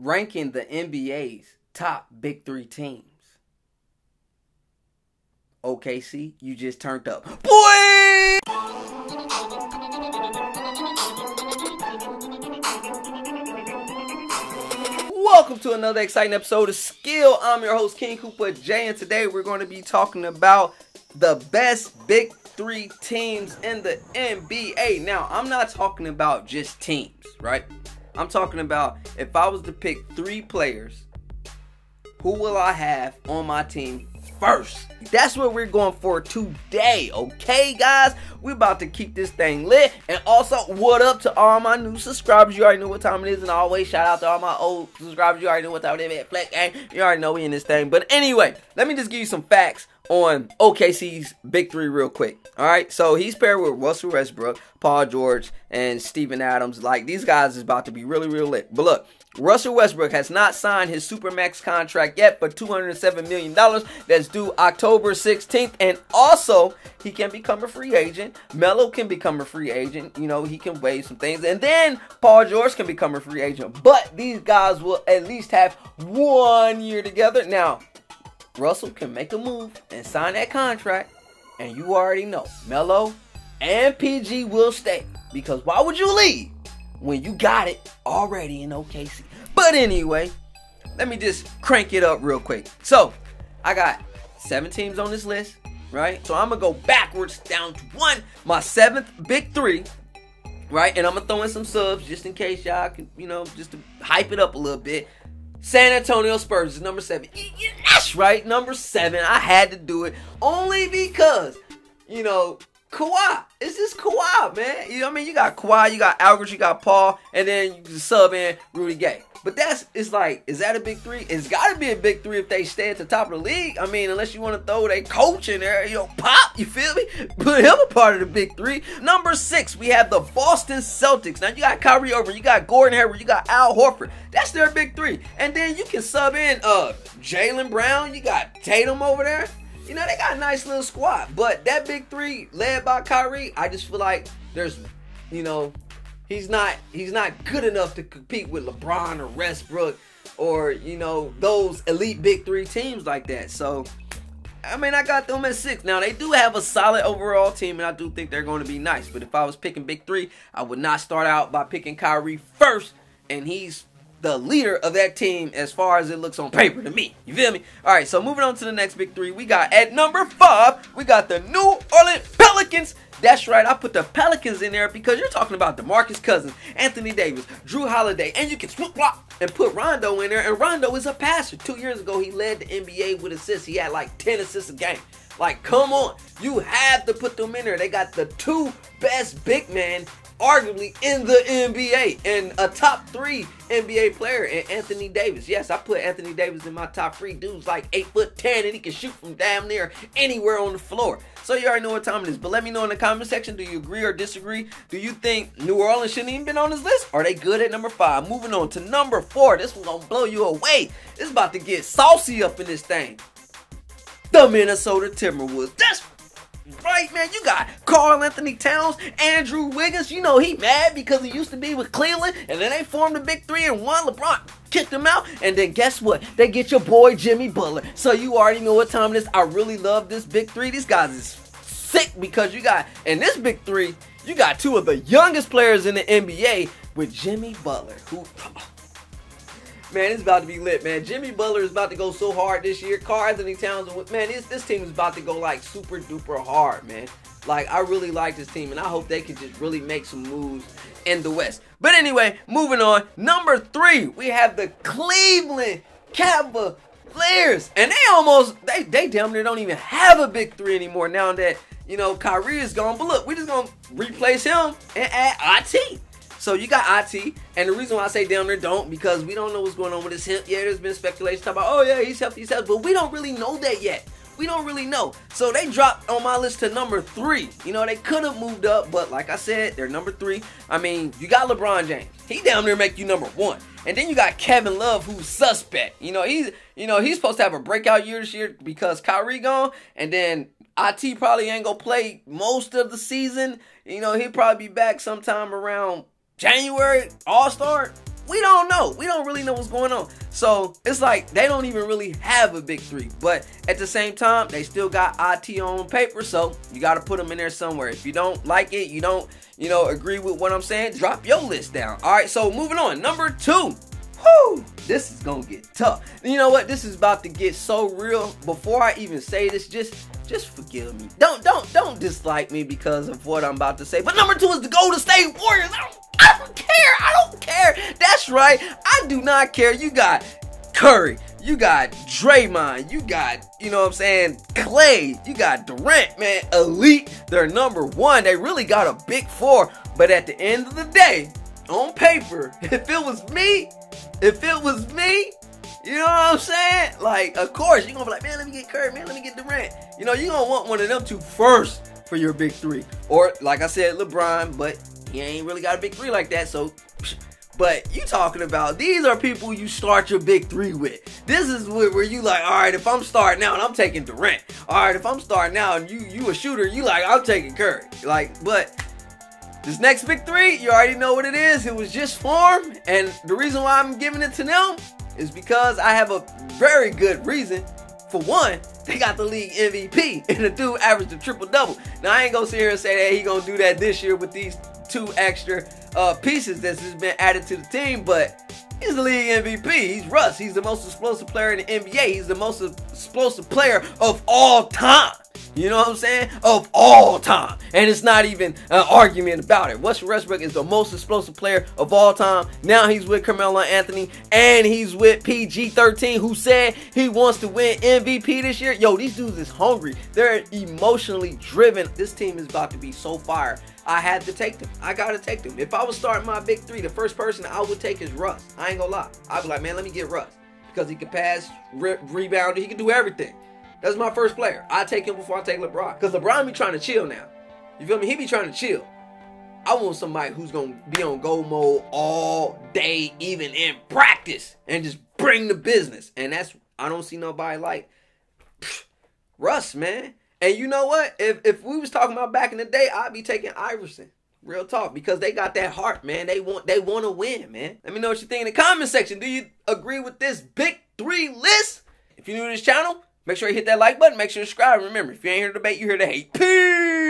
ranking the NBA's top big three teams. OKC, you just turned up. Boy! Welcome to another exciting episode of Skill. I'm your host, King Coopa J, and today we're going to be talking about the best big three teams in the NBA. Now, I'm not talking about just teams, right? I'm talking about if I was to pick three players, who will I have on my team first? That's what we're going for today, okay, guys? We're about to keep this thing lit. And also, what up to all my new subscribers? You already know what time it is. And always shout out to all my old subscribers. You already know what time it is. Fleck gang. You already know we in this thing. But anyway, let me just give you some facts on OKC's big three real quick. All right, so he's paired with Russell Westbrook, Paul George, and Steven Adams. Like, these guys is about to be really, real lit. But look, Russell Westbrook has not signed his Supermax contract yet for $207 million. That's due October 16th. And also, he can become a free agent. Melo can become a free agent. You know, he can waive some things. And then Paul George can become a free agent. But these guys will at least have 1 year together. Now, Russell can make a move and sign that contract. And you already know, Melo and PG will stay. Because why would you leave when you got it already in OKC? But anyway, let me just crank it up real quick. So, I got 7 teams on this list, right? So, I'm going to go backwards down to my 7th big three, right? And I'm going to throw in some subs just in case y'all can, you know, just to hype it up a little bit. San Antonio Spurs is number 7. That's right, number 7. I had to do it only because, you know, Kawhi. It's just Kawhi, man. You know what I mean? You got Kawhi, you got Aldridge, you got Paul, and then you can sub in Rudy Gay. But it's like, is that a big three? It's got to be a big three if they stay at the top of the league. I mean, unless you want to throw their coach in there, you know, Pop, you feel me? Put him a part of the big three. Number 6, we have the Boston Celtics. Now, you got Kyrie Irving, you got Gordon Hayward, you got Al Horford. That's their big three. And then you can sub in Jaylen Brown. You got Tatum over there. You know, they got a nice little squad. But that big three led by Kyrie, I just feel like there's, you know, he's not good enough to compete with LeBron or Westbrook or, you know, those elite big three teams like that. So, I mean, I got them at 6. Now, they do have a solid overall team, and I do think they're going to be nice. But if I was picking big three, I would not start out by picking Kyrie first, and he's the leader of that team as far as it looks on paper to me. You feel me? All right, so moving on to the next big three, we got at number 5, we got the New Orleans Pelicans. That's right, I put the Pelicans in there because you're talking about DeMarcus Cousins, Anthony Davis, Drew Holiday, and you can swoop block and put Rondo in there, and Rondo is a passer. 2 years ago, he led the NBA with assists. He had like 10 assists a game. Like, come on. You have to put them in there. They got the 2 best big men arguably in the NBA, and a top 3 NBA player in Anthony Davis. Yes, I put Anthony Davis in my top 3. Dude's like 8'10", and he can shoot from damn near anywhere on the floor. So you already know what time it is. But let me know in the comment section, do you agree or disagree? Do you think New Orleans shouldn't even been on this list? Are they good at number 5? Moving on to number 4. This one's gonna blow you away. It's about to get saucy up in this thing. The Minnesota Timberwolves. That's right, man. You got Karl Anthony Towns, Andrew Wiggins. You know he mad because he used to be with Cleveland, and then they formed the big 3 and won. LeBron kicked him out, and then guess what? They get your boy Jimmy Butler. So you already know what time it is. I really love this big 3. These guys is sick because you got, in this big 3, you got 2 of the youngest players in the NBA with Jimmy Butler, who... Man, it's about to be lit, man. Jimmy Butler is about to go so hard this year. Karl Anthony Towns, man, this team is about to go like super duper hard, man. Like, I really like this team, and I hope they can just really make some moves in the West. But anyway, moving on. Number 3, we have the Cleveland Cavaliers. And they damn near don't even have a big 3 anymore now that, you know, Kyrie is gone. But look, we're just going to replace him and add IT. So you got IT, and the reason why I say down there don't, because we don't know what's going on with his hip. Yeah, there's been speculation talking about, oh yeah, he's healthy, but we don't really know that yet. We don't really know. So they dropped on my list to number 3. You know, they could have moved up, but like I said, they're number 3. I mean, you got LeBron James. He down there make you number 1. And then you got Kevin Love, who's suspect. You know, he's supposed to have a breakout year this year because Kyrie gone, and then IT probably ain't gonna play most of the season. You know, he'll probably be back sometime around January, All-Star. We don't know. We don't really know what's going on. So it's like they don't even really have a big three. But at the same time, they still got IT on paper. So you got to put them in there somewhere. If you don't like it, you don't, agree with what I'm saying, drop your list down. All right, so moving on. Number 2. Whew, this is going to get tough. You know what? This is about to get so real. Before I even say this, just forgive me. Don't dislike me because of what I'm about to say. But number 2 is the Golden State Warriors. I don't care. I don't care. That's right. I do not care. You got Curry. You got Draymond. You got, Clay. You got Durant, man. Elite. They're number 1. They really got a big 4. But at the end of the day, on paper, if it was me, you know what I'm saying? Like, of course, you're going to be like, man, let me get Curry, man, let me get Durant. You're going to want one of them 2 first for your big 3. Or, like I said, LeBron, but he ain't really got a big 3 like that, so. But you talking about, these are people you start your big 3 with. This is where you like, all right, if I'm starting out and I'm taking Durant. All right, if I'm starting out and you a shooter, you like, I'm taking Curry. Like, but this next big 3, you already know what it is. It was just formed, and the reason why I'm giving it to them is because I have a very good reason. For one, they got the league MVP, and the dude averaged a triple-double. Now, I ain't gonna sit here and say that he gonna do that this year with these 2 extra pieces that's just been added to the team, but he's the league MVP. He's Russ. He's the most explosive player in the NBA. He's the most explosive player of all time. You know what I'm saying? Of all time. And it's not even an argument about it. Russell Westbrook is the most explosive player of all time. Now he's with Carmelo Anthony. And he's with PG-13, who said he wants to win MVP this year. Yo, these dudes is hungry. They're emotionally driven. This team is about to be so fire. I had to take them. I got to take them. If I was starting my big 3, the first person I would take is Russ. I ain't gonna lie. I'd be like, man, let me get Russ. Because he can pass, rebound, he can do everything. That's my first player. I take him before I take LeBron. Because LeBron be trying to chill now. You feel me? He be trying to chill. I want somebody who's going to be on go mode all day, even in practice, and just bring the business. And that's, I don't see nobody like Russ, man. And you know what? If we was talking about back in the day, I'd be taking Iverson. Real talk. Because they got that heart, man. They want to win, man. Let me know what you think in the comment section. Do you agree with this big 3 list? If you're new to this channel, make sure you hit that like button. Make sure you subscribe. Remember, if you ain't here to debate, you're here to hate. Peace!